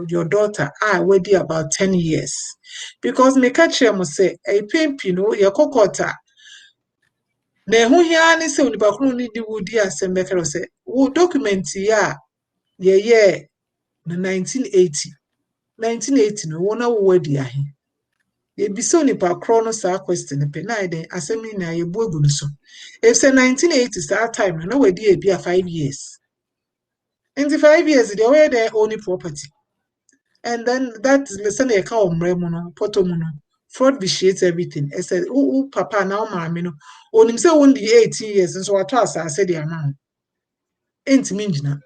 your daughter, already about 10 years. Because me catch him say, a pimpino, your kokota. Na ehu hia ne se onipa kunu ni di wudi asem be kero se wo document ya ye na 1980 no wona wo wadi ahe ye bi se onipa kro no sa question pe na den asem ni na ye bu egu no so if say 1980 sa time no wadi e bi a 5 years in the 5 years they were their own property and then that listen e ka omre mu no poto mu no fraud vitiates everything. I said, oh, papa, now, mammy, no. On him say only 18 years, and so I told us, I said, the amount. Ain't minjina.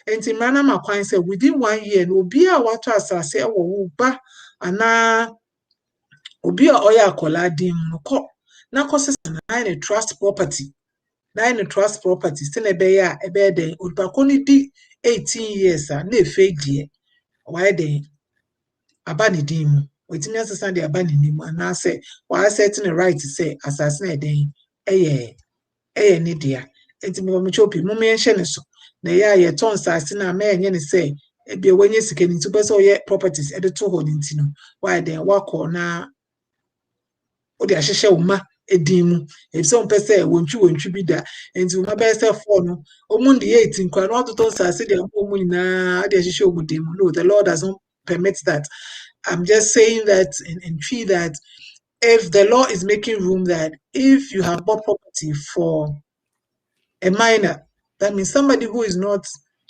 Ain't in manner, my client said, within 1 year, no be a what us, I say, oh, ba, and now, be a oya colladim, no co. Now, causes a trust property. 9 trust property, still a bear, a bed, would back only 18 years, and no fake year. Why they abani dim. Wetimi asesa de aba ninim ana say wa setting right to say asase na den eye ne dia enti me mo chopi mo me enhye ne so na ye ton sase na ma enye ne say e bia wanye sika ni to be so ye properties e de to ho ni no why den wakọ na o de ahyehye wo ma edin mu e so mpe say wontwi bi da enti wo ma be say 4 no o mu de 18 kwa no to ton sase de mo mu nyina de ahyehye wo din mu no the Lord doesn't permit that. I'm just saying that in tree that if the law is making room that if you have bought property for a minor, that means somebody who is not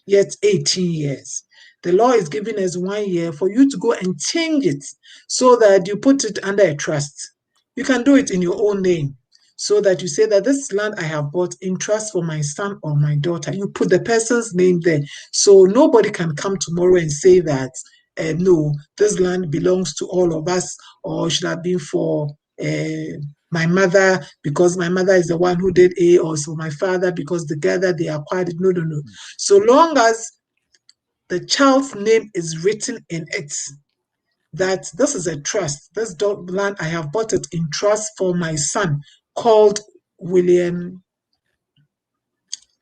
yet 18 years, the law is giving us 1 year for you to go and change it so that you put it under a trust. You can do it in your own name so that you say that this land I have bought in trust for my son or my daughter. You put the person's name there so nobody can come tomorrow and say that no, this land belongs to all of us, or should have been for my mother because my mother is the one who did A, or so my father because together they acquired it. No. So long as the child's name is written in it, that this is a trust. This land, I have bought it in trust for my son called William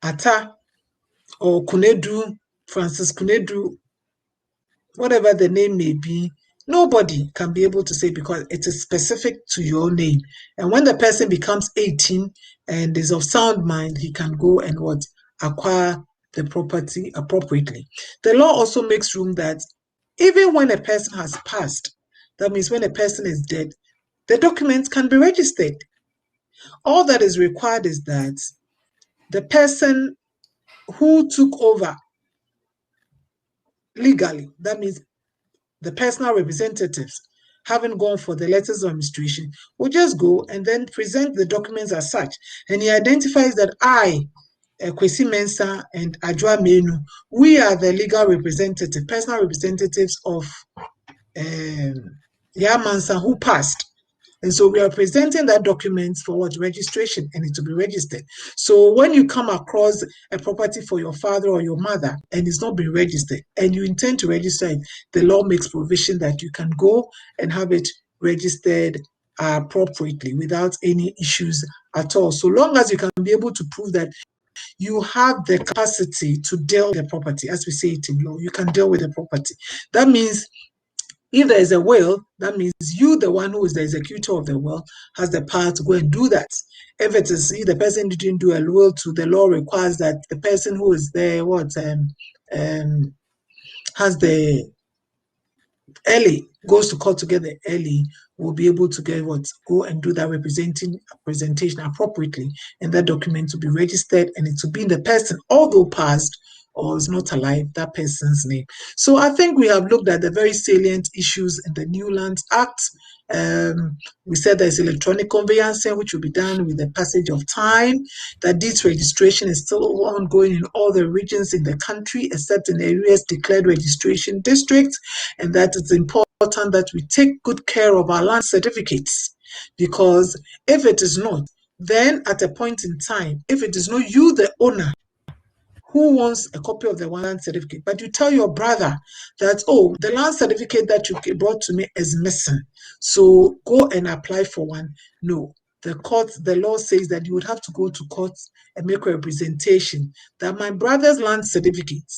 Atta or Kunedu, Francis Kunedu, whatever the name may be, nobody can be able to say because it is specific to your name. And when the person becomes 18 and is of sound mind, he can go and acquire the property appropriately. The law also makes room that even when a person has passed, that means when a person is dead, the documents can be registered. All that is required is that the person who took over legally, that means the personal representatives, having gone for the letters of administration, will just go and then present the documents as such. And he identifies that I, Kwesi Mensah and Ajwa Menu, we are the legal representative, personal representatives of Yamansa who passed. And so we are presenting that document for what? Registration, and it will be registered. So when you come across a property for your father or your mother and it's not been registered and you intend to register it, the law makes provision that you can go and have it registered appropriately without any issues at all. So long as you can be able to prove that you have the capacity to deal with the property, as we say it in law, you can deal with the property. That means if there is a will, that means you, the one who is the executor of the will, has the power to go and do that. If it is the person didn't do a will to, the law requires that the person who is there, has the early, goes to court together early, will be able to get go and do that presentation appropriately, and that document will be registered, and it will be in the person, although passed or is not alive, that person's name. So I think we have looked at the very salient issues in the New Lands Act. We said there's electronic conveyancing, which will be done with the passage of time, that deeds registration is still ongoing in all the regions in the country, except in areas declared registration districts, and that it's important that we take good care of our land certificates, because if it is not, then at a point in time, if it is not you, the owner, who wants a copy of the land certificate, but you tell your brother that, oh, the land certificate that you brought to me is missing, so go and apply for one. No, the law says that you would have to go to court and make a representation that my brother's land certificate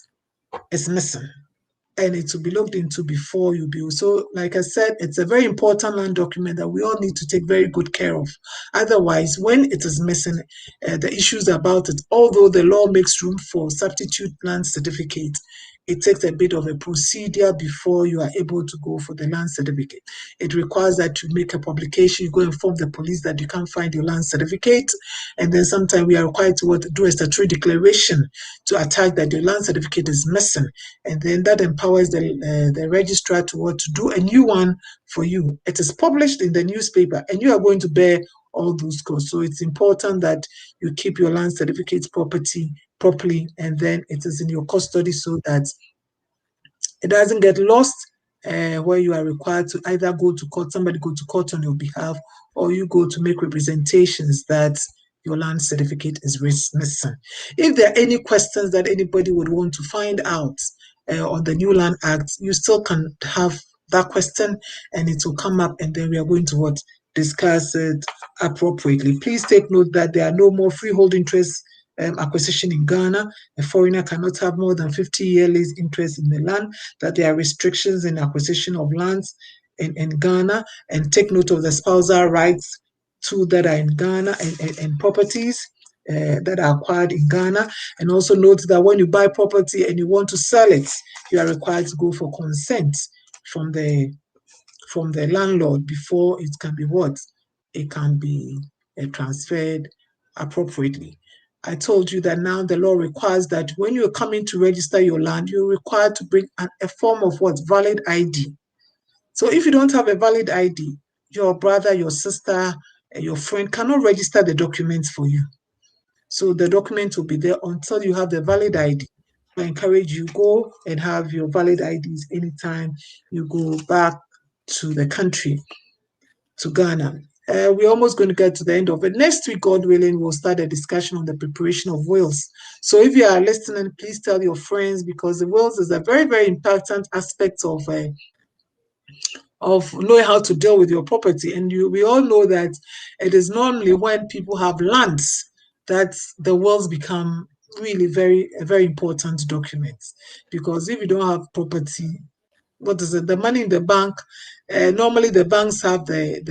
is missing, and it will be looked into before you build. So, like I said, it's a very important land document that we all need to take very good care of. Otherwise, when it is missing, the issues about it, although the law makes room for substitute land certificate, it takes a bit of a procedure before you are able to go for the land certificate. It requires that you make a publication, you go inform the police that you can't find your land certificate, and then sometimes we are required to do a statutory declaration to attach that your land certificate is missing, and then that empowers the registrar to do a new one for you. It is published in the newspaper, and you are going to bear all those costs. So it's important that you keep your land certificates properly, and then it is in your custody so that it doesn't get lost, where you are required to either go to court, somebody go to court on your behalf, or you go to make representations that your land certificate is missing. If there are any questions that anybody would want to find out on the New Land Act, you still can have that question, and it will come up, and then we are going to discuss it appropriately. Please take note that there are no more freehold interest acquisition in Ghana. A foreigner cannot have more than 50-year lease interest in the land, that there are restrictions in acquisition of lands in Ghana, and take note of the spousal rights too that are in Ghana, and properties that are acquired in Ghana. And also note that when you buy property and you want to sell it, you are required to go for consent from the landlord before it can be it can be transferred appropriately. I told you that now the law requires that when you're coming to register your land, you're required to bring a form of valid ID. So if you don't have a valid ID, your brother, your sister, your friend cannot register the documents for you. So the document will be there until you have the valid ID. I encourage you, go and have your valid IDs anytime you go back to the country, to Ghana. We're almost going to get to the end of it. Next week, God willing, we'll start a discussion on the preparation of wills. So if you are listening, please tell your friends, because the wills is a very, very important aspect of knowing how to deal with your property. And we all know that it is normally when people have lands that the wills become really very important documents. Because if you don't have property, the money in the bank, normally the banks have the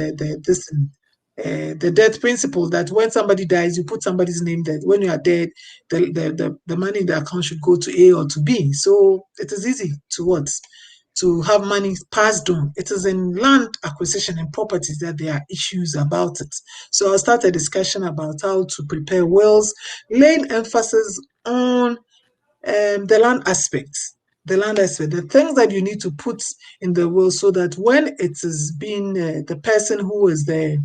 death principle, that when somebody dies, you put somebody's name there. When you are dead, the money in the account should go to A or to B. So it is easy to have money passed on. It is in land acquisition and properties that there are issues about it. So I'll start a discussion about how to prepare wills, laying emphasis on the land aspects. The things that you need to put in the will, so that when it is being the person who is the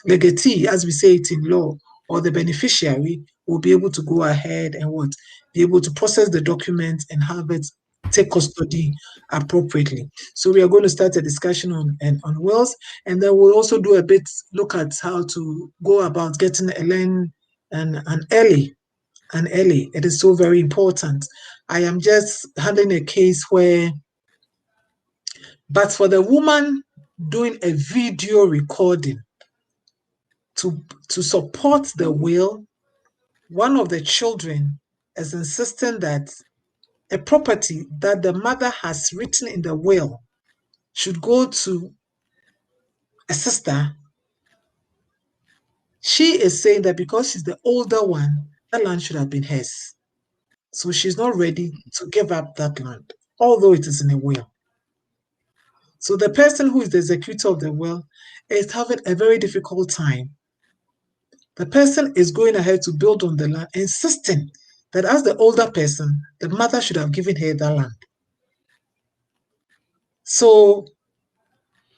legatee, as we say it in law, or the beneficiary, will be able to go ahead and be able to process the documents and have it take custody appropriately. So we are going to start a discussion on wills, and then we'll also do a bit look at how to go about getting an early. It is so very important. I am just handling a case where, but for the woman doing a video recording to support the will, one of the children is insisting that a property that the mother has written in the will should go to a sister. She is saying that because she's the older one, that land should have been hers. So she's not ready to give up that land, although it is in a will. So the person who is the executor of the will is having a very difficult time. The person is going ahead to build on the land, insisting that as the older person, the mother should have given her that land. So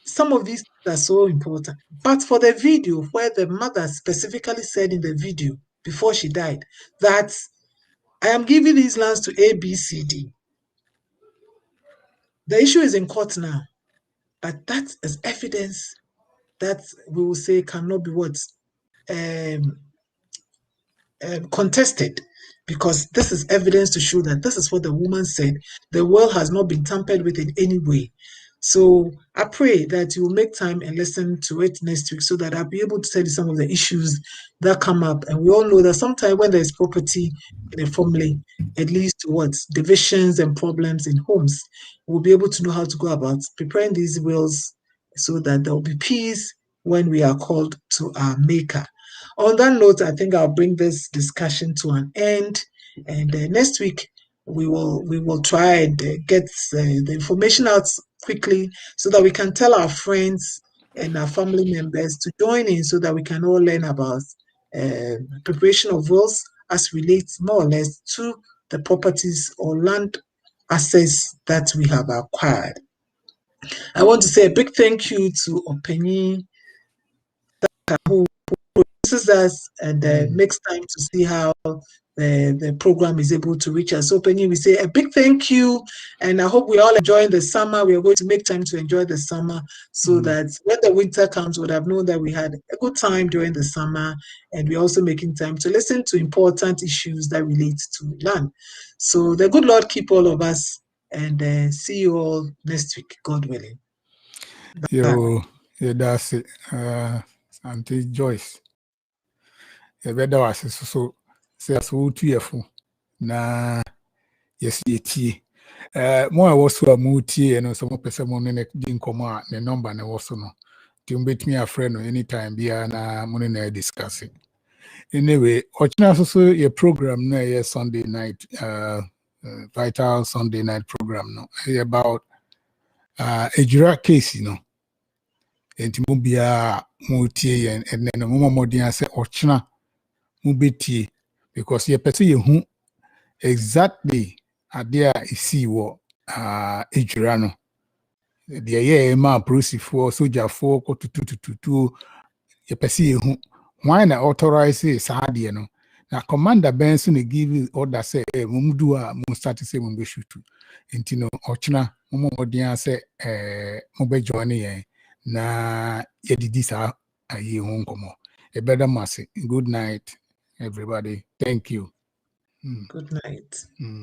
some of these are so important. But for the video, where the mother specifically said in the video before she died that I am giving these lands to A, B, C, D. The issue is in court now, but that is evidence that we will say cannot be contested, because this is evidence to show that this is what the woman said. The will has not been tampered with in any way. So I pray that you will make time and listen to it next week so that I'll be able to tell you some of the issues that come up. And we all know that sometimes when there's property in a family, it leads to divisions and problems in homes. We'll be able to know how to go about preparing these wills so that there will be peace when we are called to our Maker. On that note, I think I'll bring this discussion to an end. And next week, we will try and get the information out quickly so that we can tell our friends and our family members to join in so that we can all learn about preparation of wills as relates more or less to the properties or land assets that we have acquired. I want to say a big thank you to Openyi, who produces us and makes time to see how the program is able to reach us. So, Penny, we say a big thank you, and I hope we all enjoy the summer. We are going to make time to enjoy the summer so that when the winter comes, we would have known that we had a good time during the summer, and we're also making time to listen to important issues that relate to land. So the good Lord keep all of us, and see you all next week, God willing. Yo, that's it. Auntie Joyce. Ebeda was so says who to your phone. Na yes, ye more was to a muti and some person money didn't come out the number and also no. To meet me a friend anytime be na money discussing. Anyway, watching also a program na Sunday night Vital Sunday night program no about a Jura case, enti mo bia mo tie and then mo modern say ochina mo betie because ye pese ye hu exactly ade a isi wo ejura no de ye ma prosifo sojafo ko tutututu ye pese ye hu why na authorize sa ade no na commander ben so na give order say mo do a mo start say mo be shoot enti no ochina mo modern say mo be join ye na yedidi sa ayi ho nkomo e better mase. Good night everybody, thank you. Good night.